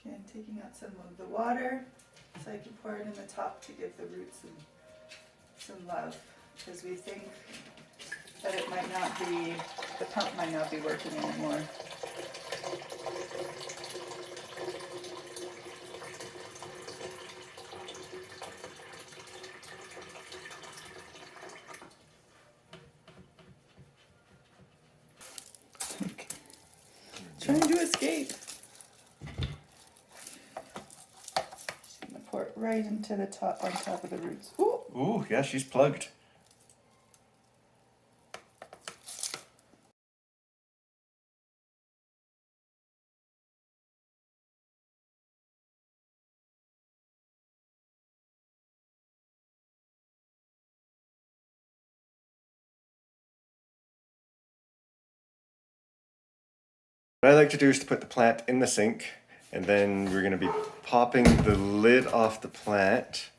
Again, taking out some of the water so I can pour it in the top to give the roots some love, because we think that it might not be, the pump might not be working anymore. Trying to escape. Just gonna pour it right into the top, on top of the roots. Ooh. Ooh, yeah, she's plugged. What I like to do is to put the plant in the sink, and then we're going to be popping the lid off the plant.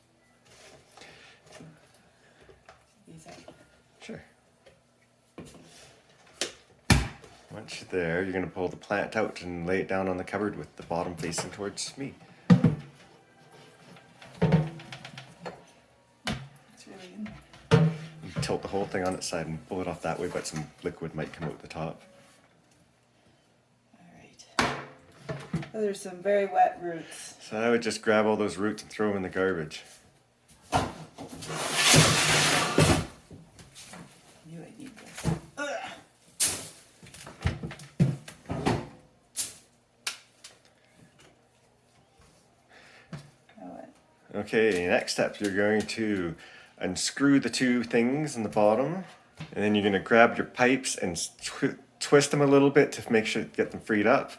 Sure. Once you're there, you're going to pull the plant out and lay it down on the cupboard with the bottom facing towards me. It's really in there. You tilt the whole thing on its side and pull it off that way, but some liquid might come out the top. Those are some very wet roots. So I would just grab all those roots and throw them in the garbage. I knew I need this. Now what? Okay, next step, you're going to unscrew the two things in the bottom, and then you're going to grab your pipes and twist them a little bit to make sure to get them freed up.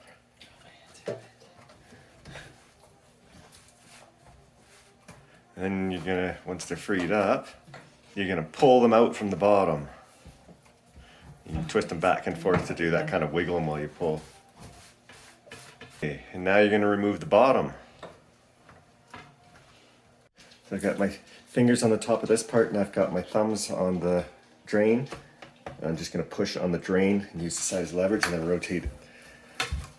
And then you're gonna, once they're freed up, you're gonna pull them out from the bottom. You twist them back and forth to do that kind of wiggle them while you pull. Okay, and now you're gonna remove the bottom. So I've got my fingers on the top of this part and I've got my thumbs on the drain. And I'm just gonna push on the drain and use the size leverage and then rotate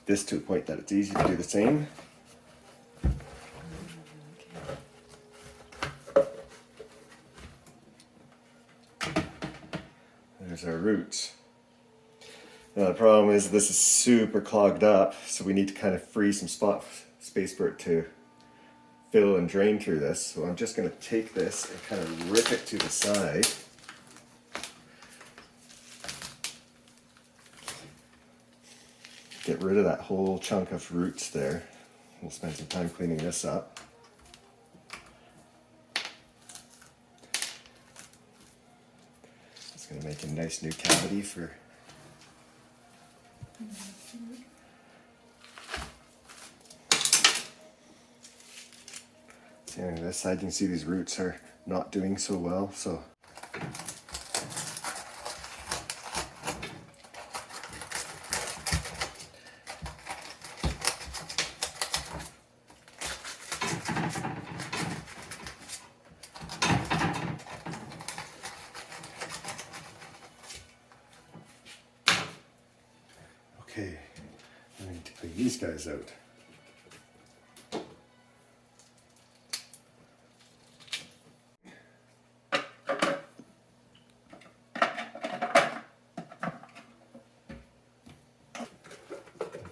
this to a point that it's easy to do the same. There's our roots. Now the problem is this is super clogged up, so we need to kind of free some space for it to fill and drain through this. So I'm just going to take this and kind of rip it to the side. Get rid of that whole chunk of roots there. We'll spend some time cleaning this up. Going to make a nice new cavity for. See, on this side you can see these roots are not doing so well, so. Okay, I need to clean these guys out.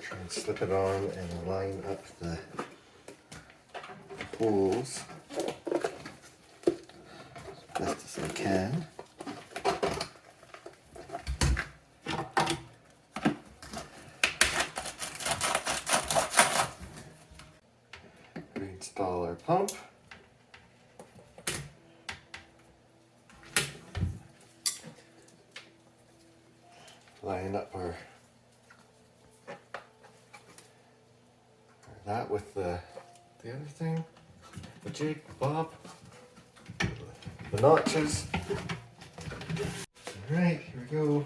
Try and slip it on and line up the holes as best as I can. Install our pump. Line up our that with the other thing, the jig, bob, the notches. All right, here we go.